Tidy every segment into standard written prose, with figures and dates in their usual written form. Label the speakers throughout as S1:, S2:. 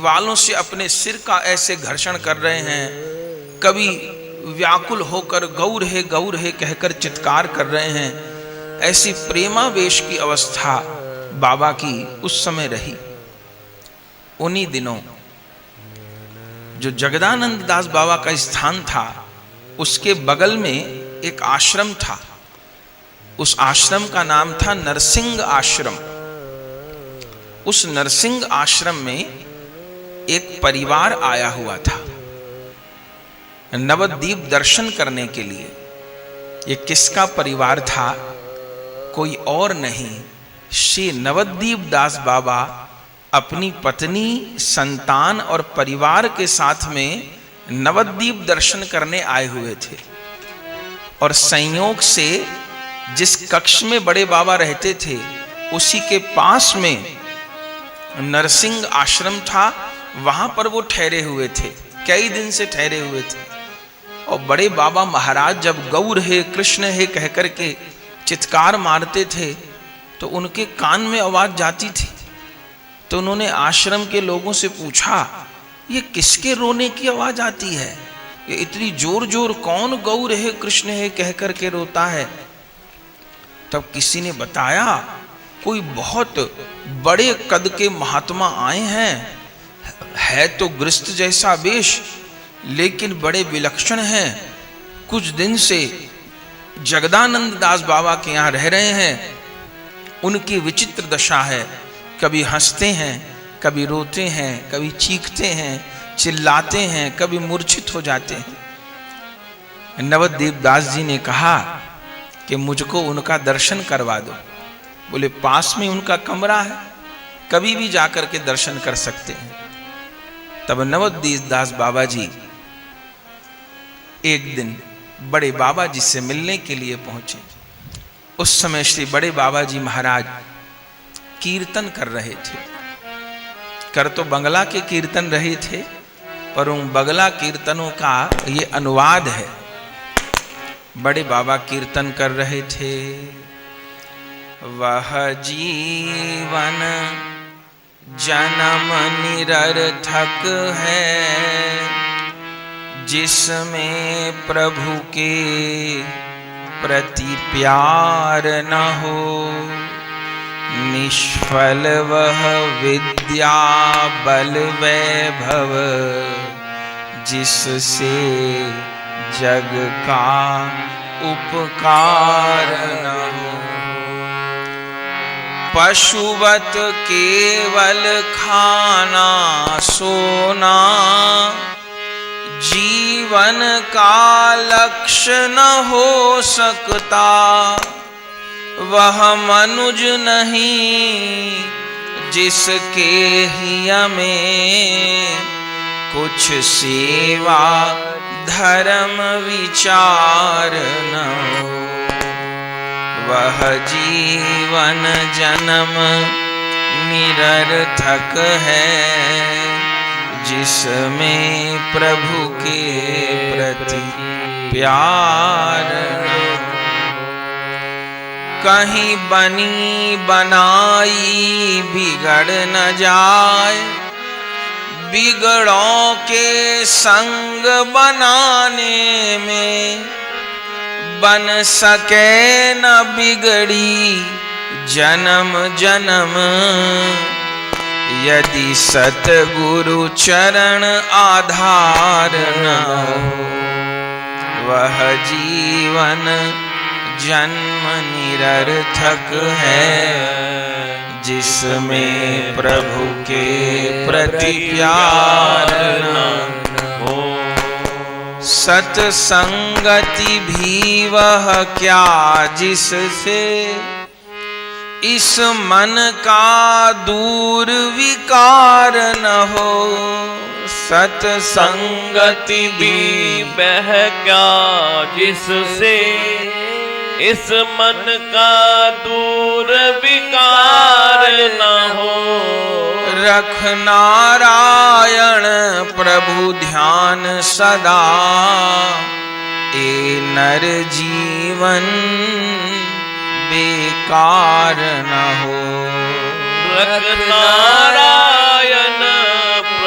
S1: वालों से अपने सिर का ऐसे घर्षण कर रहे हैं, कभी व्याकुल होकर गौर है कहकर चित्कार कर रहे हैं। ऐसी प्रेमावेश की अवस्था बाबा की उस समय रही। उन्हीं दिनों जो जगदानंद दास बाबा का स्थान था, उसके बगल में एक आश्रम था। उस आश्रम का नाम था नरसिंह आश्रम। उस नरसिंह आश्रम में एक परिवार आया हुआ था नवद्वीप दर्शन करने के लिए। ये किसका परिवार था? कोई और नहीं, श्री नवद्वीप दास बाबा अपनी पत्नी, संतान और परिवार के साथ में नवद्वीप दर्शन करने आए हुए थे। और संयोग से जिस कक्ष में बड़े बाबा रहते थे, उसी के पास में नरसिंह आश्रम था। वहां पर वो ठहरे हुए थे, कई दिन से ठहरे हुए थे। और बड़े बाबा महाराज जब गौर है, कृष्ण है कहकर के चित्कार मारते थे, तो उनके कान में आवाज जाती थी। तो उन्होंने आश्रम के लोगों से पूछा, ये किसके रोने की आवाज आती है? ये इतनी जोर जोर कौन गौर है, कृष्ण है कहकर के रोता है? तब किसी ने बताया, कोई बहुत बड़े कद के महात्मा आए हैं, है तो गृहस्थ जैसा वेश, लेकिन बड़े विलक्षण हैं। कुछ दिन से जगदानंद दास बाबा के यहाँ रह रहे हैं। उनकी विचित्र दशा है, कभी हंसते हैं, कभी रोते हैं, कभी चीखते हैं, चिल्लाते हैं, कभी मूर्छित हो जाते हैं। नवद्वीप दास जी ने कहा कि मुझको उनका दर्शन करवा दो। बोले पास में उनका कमरा है, कभी भी जाकर के दर्शन कर सकते हैं। तब नवद्वीप दास बाबा जी एक दिन बड़े बाबा जी से मिलने के लिए पहुंचे। उस समय श्री बड़े बाबा जी महाराज कीर्तन कर रहे थे। कर तो बंगला के कीर्तन रहे थे, पर उन बंगला कीर्तनों का ये अनुवाद है। बड़े बाबा कीर्तन कर रहे थे। वह जीवन जन्म निरर्थक है, जिसमें प्रभु के प्रति प्यार न हो। निष्फल वह विद्या बल वैभव, जिससे जग का उपकार न हो। पशुवत केवल खाना सोना, जीवन का लक्ष्य न हो सकता। वह मनुज नहीं जिसके हिय में कुछ सेवा धर्म विचार न हो। वह जीवन जन्म निरर्थक है, जिसमें प्रभु के प्रति प्यार न हो। कहीं बनी बनाई बिगड़ न जाए, बिगड़ों के संग बनाने में बन सके न बिगड़ी जन्म जन्म। यदि सतगुरु चरण आधार न हो, वह जीवन जन्म निरर्थक है, जिसमें प्रभु के प्रति प्यार न हो। सत्संगति भी वह क्या जिससे इस मन का दूर विकार न हो।
S2: सत्संगति भी वह क्या जिससे इस मन का दूर विकार न हो।
S1: रख नारायण प्रभु ध्यान सदा, ए नर जीवन बेकार न हो।
S2: रख नारायण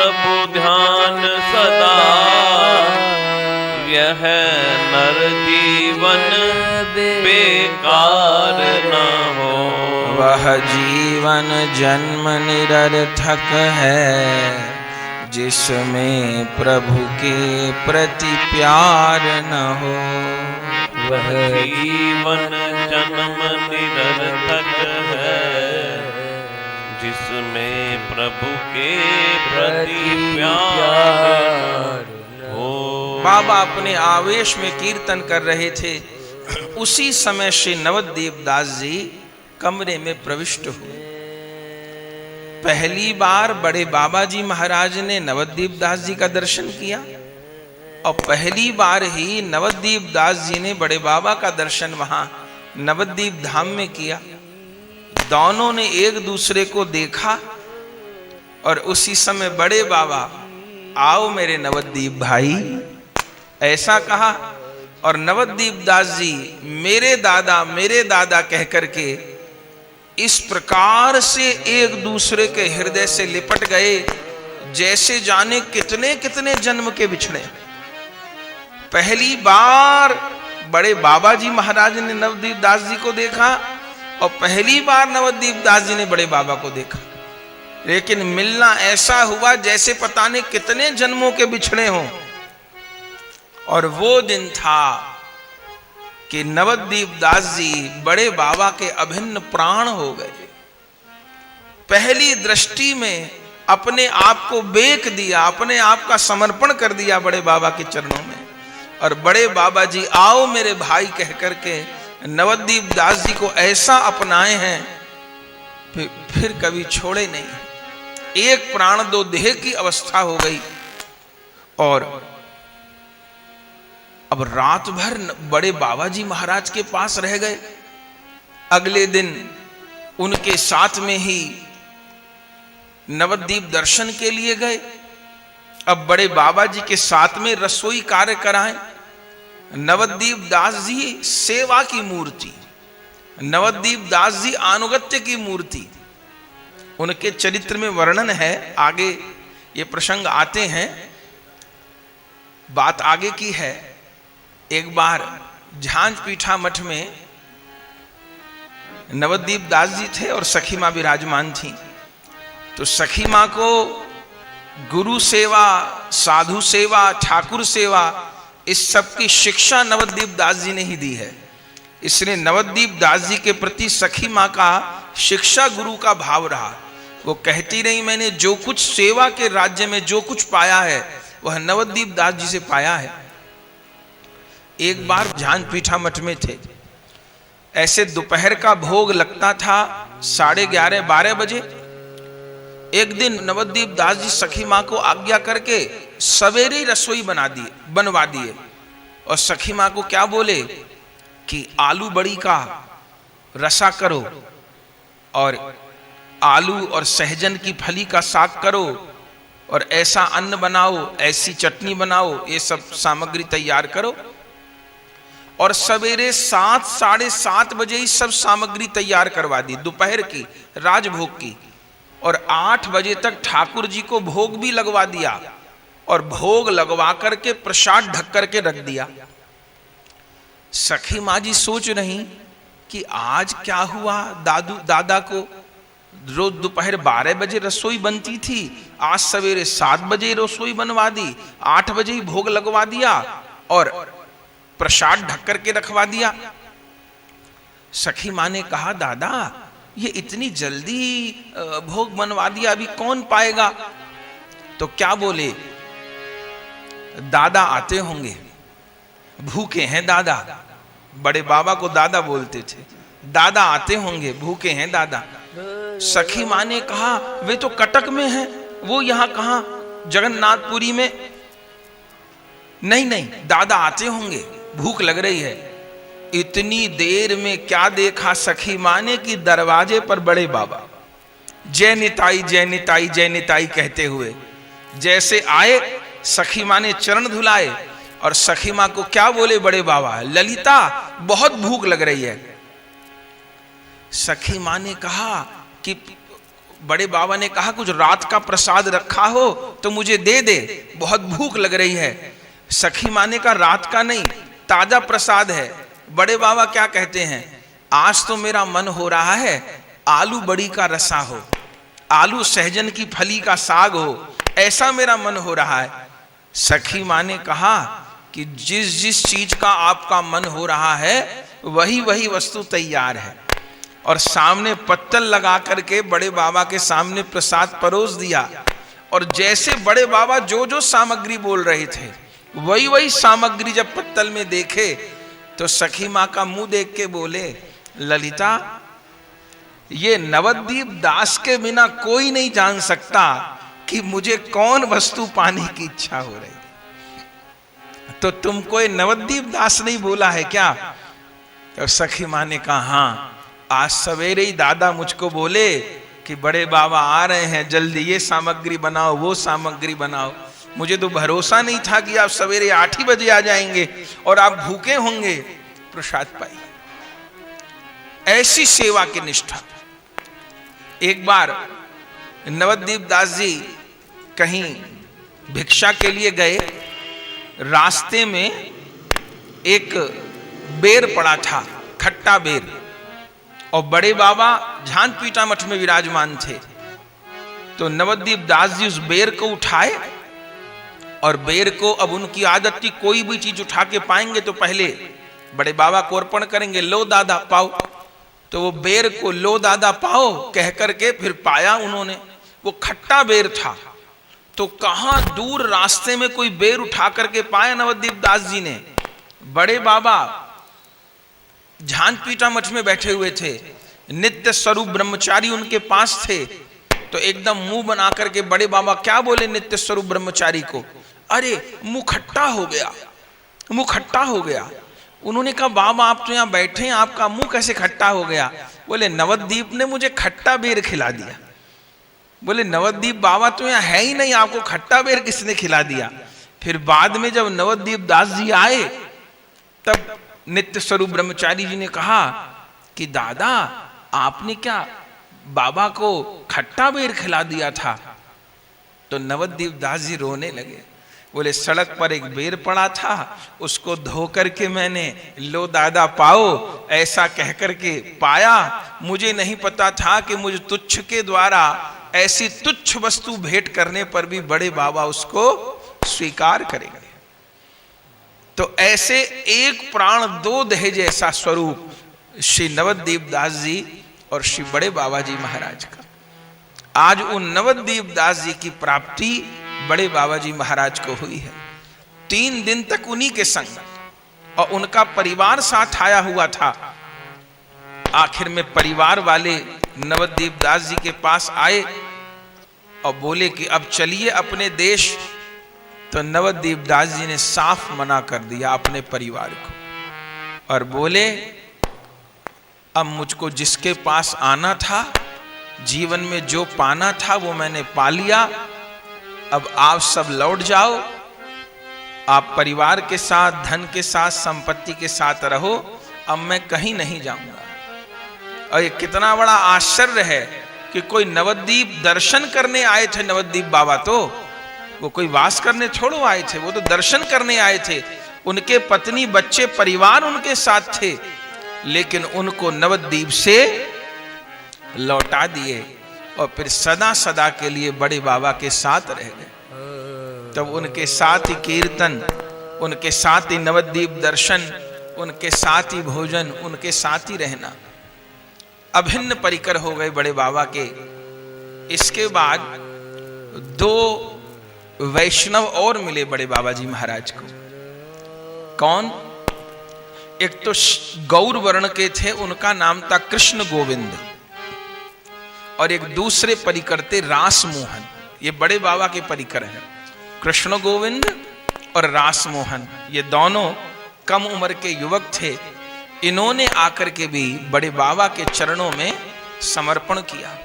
S2: प्रभु ध्यान सदा, यह नर जीवन बेकार न हो।
S1: वह जीवन जन्म निरर्थक है, जिसमें प्रभु के प्रति प्यार न हो।
S2: वह जीवन जन्म निरर्थक है, जिसमें प्रभु के प्रति प्यार हो।
S1: बाबा अपने आवेश में कीर्तन कर रहे थे, उसी समय श्री नवद्वीप दास जी कमरे में प्रविष्ट हुए। पहली बार बड़े बाबा जी महाराज ने नवद्वीप दास जी का दर्शन किया, और पहली बार ही नवद्वीप दास जी ने बड़े बाबा का दर्शन वहां नवद्वीप धाम में किया। दोनों ने एक दूसरे को देखा, और उसी समय बड़े बाबा, आओ मेरे नवद्वीप भाई, ऐसा कहा। और नवद्वीप दास जी मेरे दादा कह करके इस प्रकार से एक दूसरे के हृदय से लिपट गए, जैसे जाने कितने कितने जन्म के बिछड़े। पहली बार बड़े बाबा जी महाराज ने नवद्वीप दास जी को देखा, और पहली बार नवद्वीप दास जी ने बड़े बाबा को देखा, लेकिन मिलना ऐसा हुआ जैसे पता नहीं कितने जन्मों के बिछड़े हों। और वो दिन था कि नवद्वीप दास जी बड़े बाबा के अभिन्न प्राण हो गए। पहली दृष्टि में अपने आप को बेक दिया, अपने आप का समर्पण कर दिया बड़े बाबा के चरणों में। और बड़े बाबा जी आओ मेरे भाई कह करके नवद्वीप दास जी को ऐसा अपनाए हैं, फिर कभी छोड़े नहीं। एक प्राण दो देह की अवस्था हो गई। और अब रात भर बड़े बाबा जी महाराज के पास रह गए। अगले दिन उनके साथ में ही नवद्वीप दर्शन के लिए गए। अब बड़े बाबा जी के साथ में रसोई कार्य कराएं। नवद्वीप दास जी सेवा की मूर्ति, नवद्वीप दास जी अनुगत्य की मूर्ति। उनके चरित्र में वर्णन है, आगे ये प्रसंग आते हैं, बात आगे की है। एक बार झांझ पीठा मठ में नवद्वीप दास जी थे और सखी मां विराजमान थी। तो सखी मां को गुरु सेवा, साधु सेवा, ठाकुर सेवा, इस सब की शिक्षा नवद्वीप दास जी ने ही दी है। इसलिए नवद्वीप दास जी के प्रति सखी मां का शिक्षा गुरु का भाव रहा। वो कहती रही, मैंने जो कुछ सेवा के राज्य में जो कुछ पाया है वह नवद्वीप दास जी से पाया है। एक बार झांझ पीठा मठ में थे, ऐसे दोपहर का भोग लगता था 11:30-12 बजे। एक दिन नवद्वीप दास जी सखी मां को आज्ञा करके सवेरे रसोई बनवा दिए। और सखी मां को क्या बोले कि आलू बड़ी का रसा करो, और आलू और सहजन की फली का साग करो, और ऐसा अन्न बनाओ, ऐसी चटनी बनाओ, ये सब सामग्री तैयार करो। और सवेरे 7-7:30 बजे ही सब सामग्री तैयार करवा दी, दोपहर की राजभोग की। और 8 बजे तक ठाकुर जी को भोग भी लगवा दिया, और भोग लगवा करके प्रसाद ढक करके रख दिया। सखी माँ जी सोच रही कि आज क्या हुआ, दादा को रोज दोपहर 12 बजे रसोई बनती थी, आज सवेरे 7 बजे रसोई बनवा दी, 8 बजे ही भोग लगवा दिया और प्रसाद ढक करके रखवा दिया। सखी माँ ने कहा, दादा ये इतनी जल्दी भोग बनवा दिया, अभी कौन पाएगा? तो क्या बोले, दादा आते होंगे, भूखे हैं दादा। बड़े बाबा को दादा बोलते थे, दादा आते होंगे, भूखे हैं दादा। सखी माँ ने कहा, वे तो कटक में हैं, वो यहां कहां, जगन्नाथपुरी में? नहीं नहीं, दादा आते होंगे, भूख लग रही है। इतनी देर में क्या देखा सखी माँ ने कि दरवाजे पर बड़े बाबा जय निताई जय निताई जय निताई कहते हुए जैसे आए, सखी माँ ने चरण धुलाए। और सखी माँ को क्या बोले बड़े बाबा, ललिता बहुत भूख लग रही है। सखी माँ ने कहा कि बड़े बाबा ने कहा कुछ रात का प्रसाद रखा हो तो मुझे दे दे, बहुत भूख लग रही है। सखी माँ ने कहा रात का नहीं, ताजा प्रसाद है। बड़े बाबा क्या कहते हैं, आज तो मेरा मन हो रहा है आलू बड़ी का रसा हो, आलू सहजन की फली का साग हो, ऐसा मेरा मन हो रहा है। सखी माँ ने कहा कि जिस जिस चीज का आपका मन हो रहा है वही वही वस्तु तैयार है। और सामने पत्तल लगा करके बड़े बाबा के सामने प्रसाद परोस दिया। और जैसे बड़े बाबा जो जो सामग्री बोल रहे थे वही वही सामग्री जब पत्तल में देखे तो सखी माँ का मुंह देख के बोले, ललिता, ये नवद्वीप दास के बिना कोई नहीं जान सकता कि मुझे कौन वस्तु पाने की इच्छा हो रही है। तो तुमको ये नवद्वीप दास नहीं बोला है क्या? तो सखी माँ ने कहा हाँ, आज सवेरे ही दादा मुझको बोले कि बड़े बाबा आ रहे हैं, जल्दी ये सामग्री बनाओ वो सामग्री बनाओ। मुझे तो भरोसा नहीं था कि आप सवेरे 8 ही बजे आ जाएंगे और आप भूखे होंगे। प्रसाद पाइए, ऐसी सेवा की निष्ठा। एक बार नवद्वीप दास जी कहीं भिक्षा के लिए गए, रास्ते में एक बेर पड़ा था, खट्टा बेर, और बड़े बाबा झानपीटा मठ में विराजमान थे। तो नवद्वीप दास जी उस बेर को उठाए और बेर को, अब उनकी आदत थी कोई भी चीज उठा के पाएंगे तो पहले बड़े बाबा को अर्पण करेंगे, लो दादा पाओ। तो वो बेर को लो दादा पाओ कह करके फिर पाया उन्होंने, वो खट्टा बेर था। तो कहां दूर रास्ते में कोई बेर उठा करके पाया नवद्वीप दास जी ने। बड़े बाबा झानपीटा मठ में बैठे हुए थे, नित्य स्वरूप ब्रह्मचारी उनके पास थे। तो एकदम मुंह बना करके बड़े बाबा क्या बोले नित्य स्वरूप ब्रह्मचारी को, अरे मुंह खट्टा हो गया, मुंह खट्टा हो गया। उन्होंने कहा बाबा आप तो यहां बैठे हैं, आपका मुंह कैसे खट्टा हो गया? बोले नवद्वीप ने मुझे खट्टा बेर खिला दिया। बोले नवद्वीप बाबा तो यहां है ही नहीं, आपको खट्टा बेर किसने खिला दिया? फिर बाद में जब नवद्वीप दास जी आए तब नित्य स्वरूप ब्रह्मचारी जी ने कहा कि दादा आपने क्या बाबा को खट्टा बेर खिला दिया था? तो नवद्वीप दास जी रोने लगे। बोले सड़क पर एक बेर पड़ा था, उसको धो करके मैंने लो दादा पाओ ऐसा कह करके पाया। मुझे नहीं पता था कि मुझ तुच्छ के द्वारा ऐसी तुच्छ वस्तु भेंट करने पर भी बड़े बाबा उसको स्वीकार करेंगे। तो ऐसे एक प्राण दो देह जैसा स्वरूप श्री नवद्वीप दास जी और श्री बड़े बाबा जी महाराज का। आज उन नवद्वीप दास जी की प्राप्ति बड़े बाबा जी महाराज को हुई है। 3 दिन तक उन्हीं के संग और उनका परिवार साथ आया हुआ था। आखिर में परिवार वाले नवद्वीप दास जी के पास आए और बोले कि अब चलिए अपने देश। तो नवद्वीप दास जी ने साफ मना कर दिया अपने परिवार को और बोले अब मुझको जिसके पास आना था, जीवन में जो पाना था वो मैंने पा लिया। अब आप सब लौट जाओ, आप परिवार के साथ, धन के साथ, संपत्ति के साथ रहो, अब मैं कहीं नहीं जाऊंगा। और ये कितना बड़ा आश्चर्य है कि कोई नवद्वीप दर्शन करने आए थे। नवद्वीप बाबा तो वो कोई वास करने थोड़ो आए थे, वो तो दर्शन करने आए थे। उनके पत्नी बच्चे परिवार उनके साथ थे, लेकिन उनको नवद्वीप से लौटा दिए और फिर सदा सदा के लिए बड़े बाबा के साथ रह गए। तब उनके साथ ही कीर्तन, उनके साथ ही नवद्वीप दर्शन, उनके साथ ही भोजन, उनके साथ ही रहना, अभिन्न परिकर हो गए बड़े बाबा के। इसके बाद 2 वैष्णव और मिले बड़े बाबा जी महाराज को। कौन? एक तो गौर वर्ण के थे, उनका नाम था कृष्ण गोविंद, और एक दूसरे परिकर थे रास मोहन। ये बड़े बाबा के परिकर हैं, कृष्ण गोविंद और रास मोहन। ये दोनों कम उम्र के युवक थे। इन्होंने आकर के भी बड़े बाबा के चरणों में समर्पण किया।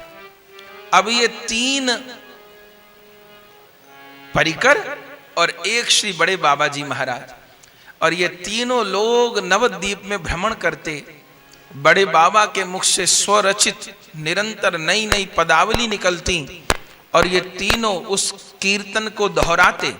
S1: अब ये 3 परिकर और एक श्री बड़े बाबा जी महाराज, और ये तीनों लोग नवद्वीप में भ्रमण करते बड़े बाबा के मुख से स्वरचित निरंतर नई नई पदावली निकलती और ये तीनों उस कीर्तन को दोहराते।